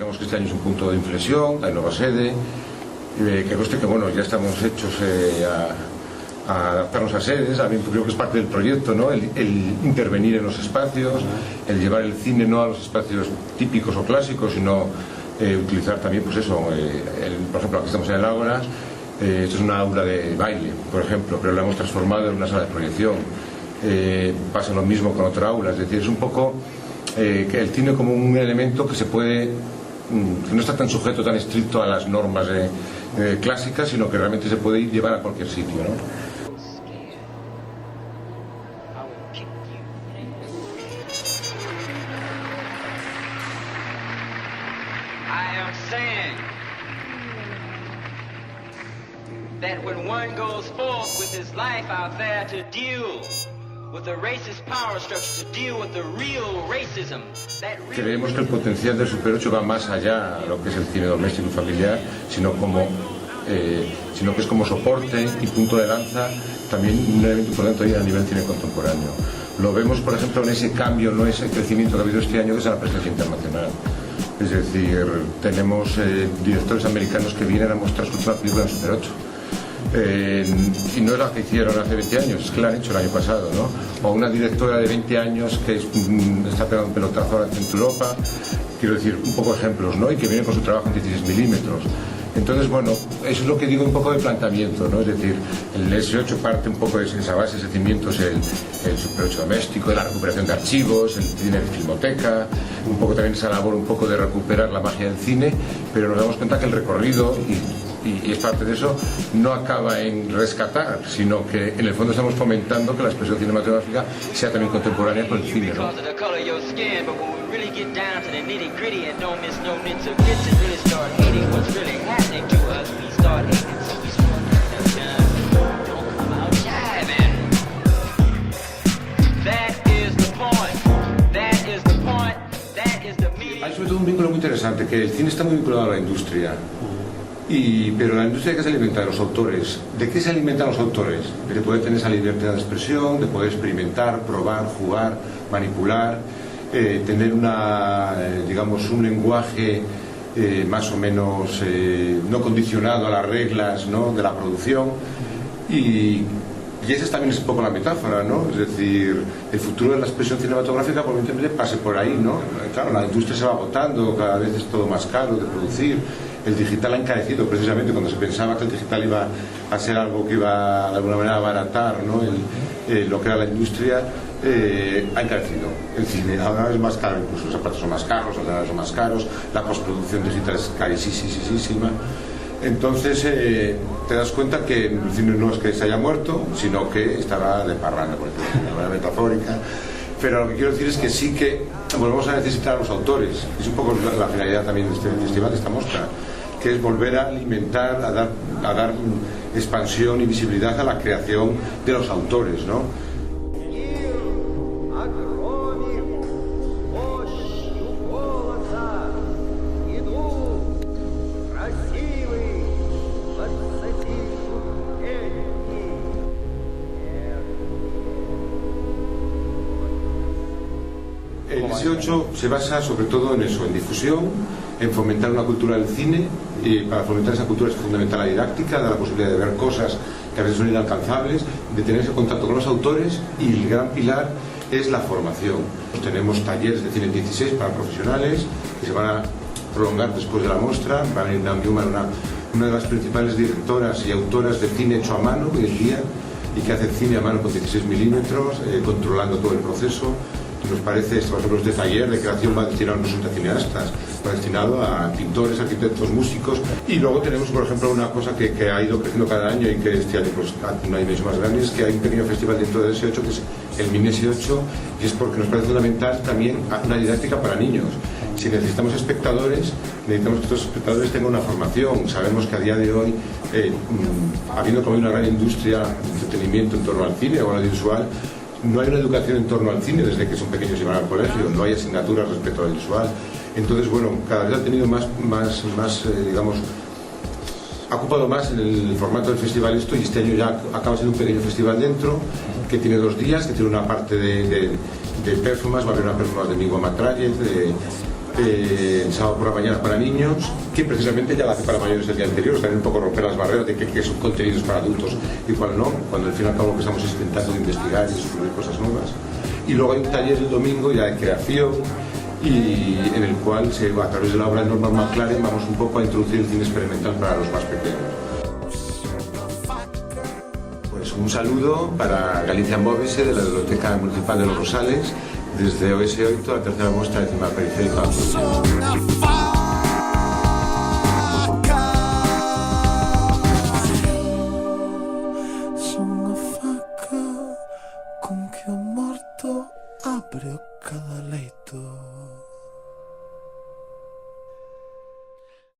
Pensamos que este año es un punto de inflexión, hay nueva sede, que conste que bueno, ya estamos hechos a adaptarnos a sedes. A mí creo que es parte del proyecto, ¿no? El intervenir en los espacios, el llevar el cine no a los espacios típicos o clásicos, sino utilizar también, pues eso, por ejemplo, aquí estamos en el Ágora, esto es una aula de baile, por ejemplo, pero la hemos transformado en una sala de proyección. Pasa lo mismo con otra aula, es decir, es un poco que el cine como un elemento que se puede, que no está tan sujeto, tan estricto a las normas clásicas, sino que realmente se puede llevar a cualquier sitio, ¿no? That when one goes forth with his life out there to deal with the racist power structure, to deal with the real racism. Creemos que el potencial del Super 8 va más allá de lo que es el cine doméstico y familiar, sino que es como soporte y punto de lanza también un elemento importante hoy a nivel cine contemporáneo. Lo vemos, por ejemplo, en ese cambio, no ese crecimiento que ha habido este año, que es la presencia internacional. Es decir, tenemos directores americanos que vienen a mostrar su última película en Super 8. Y no es la que hicieron hace 20 años, es que la han hecho el año pasado, ¿no? O una directora de 20 años que está pegando un pelotazo ahora en Centro Europa, quiero decir, un poco ejemplos, ¿no? Y que viene con su trabajo en 16 milímetros. Entonces, bueno, eso es lo que digo, un poco de planteamiento, ¿no? Es decir, el S8 parte un poco de esa base, ese cimiento es el Super 8 doméstico, de la recuperación de archivos, el cine de filmoteca, un poco también esa labor un poco de recuperar la magia del cine, pero nos damos cuenta que el recorrido, y es parte de eso, no acaba en rescatar, sino que en el fondo estamos fomentando que la expresión cinematográfica sea también contemporánea con el cine, ¿no? Hay sobre todo un vínculo muy interesante, que el cine está muy vinculado a la industria. Pero la industria, ¿de qué se alimenta? De los autores. ¿De qué se alimentan los autores? De poder tener esa libertad de expresión, de poder experimentar, probar, jugar, manipular, tener digamos, un lenguaje más o menos no condicionado a las reglas, ¿no?, de la producción. Y esa también es un poco la metáfora, ¿no? Es decir, el futuro de la expresión cinematográfica probablemente pase por ahí, ¿no? Claro, la industria se va agotando, cada vez es todo más caro de producir. El digital ha encarecido, precisamente cuando se pensaba que el digital iba a ser algo que iba de alguna manera a abaratar, ¿no?, lo que era la industria, ha encarecido. El cine ahora es más caro, incluso los zapatos son más caros, los ordenadores son más caros, la postproducción digital es carísima. Entonces te das cuenta que el cine no es que se haya muerto, sino que estará de parranda, por decirlo de manera metafórica. Pero lo que quiero decir es que sí que volvemos a necesitar a los autores. Es un poco la finalidad también de este festival, de esta muestra, que es volver a alimentar, a dar expansión y visibilidad a la creación de los autores, ¿no? El S8 se basa sobre todo en eso, en difusión, en fomentar una cultura del cine, y para fomentar esa cultura es fundamental la didáctica, dar la posibilidad de ver cosas que a veces son inalcanzables, de tener ese contacto con los autores, y el gran pilar es la formación. Tenemos talleres de cine 16 para profesionales que se van a prolongar después de la muestra. Va a venir Naomi Newman, una de las principales directoras y autoras de cine hecho a mano hoy en día, y que hace cine a mano con 16 milímetros, controlando todo el proceso. Nos parece, por ejemplo, este taller de creación va destinado no a cineastas, va destinado a pintores, arquitectos, músicos. Y luego tenemos, por ejemplo, una cosa que ha ido creciendo cada año y que este año pues, ha una dimensión más grande, es que hay un pequeño festival dentro del S8 que es el Mini S8, y es porque nos parece fundamental también una didáctica para niños. Si necesitamos espectadores, necesitamos que estos espectadores tengan una formación. Sabemos que a día de hoy, habiendo como una gran industria de entretenimiento en torno al cine o al audiovisual, no hay una educación en torno al cine desde que son pequeños y van al colegio, no hay asignaturas respecto al visual. Entonces, bueno, cada vez ha tenido digamos, ha ocupado más en el formato del festival esto, y este año ya acaba siendo un pequeño festival dentro, que tiene 2 días, que tiene una parte de performance, va a haber una performance de Miguel Matralle, el sábado por la mañana para niños, que precisamente ya la hace para mayores el día anterior, también un poco romper las barreras de qué son contenidos para adultos y cuál no, cuando al fin y al cabo lo que estamos intentando investigar y descubrir cosas nuevas. Y luego hay un taller el domingo ya de creación, y en el cual a través de la obra de Norman McLaren vamos un poco a introducir el cine experimental para los más pequeños. Pues un saludo para Galicia Móvise de la Biblioteca Municipal de Los Rosales, desde OS8, la tercera muestra de cinema periférico.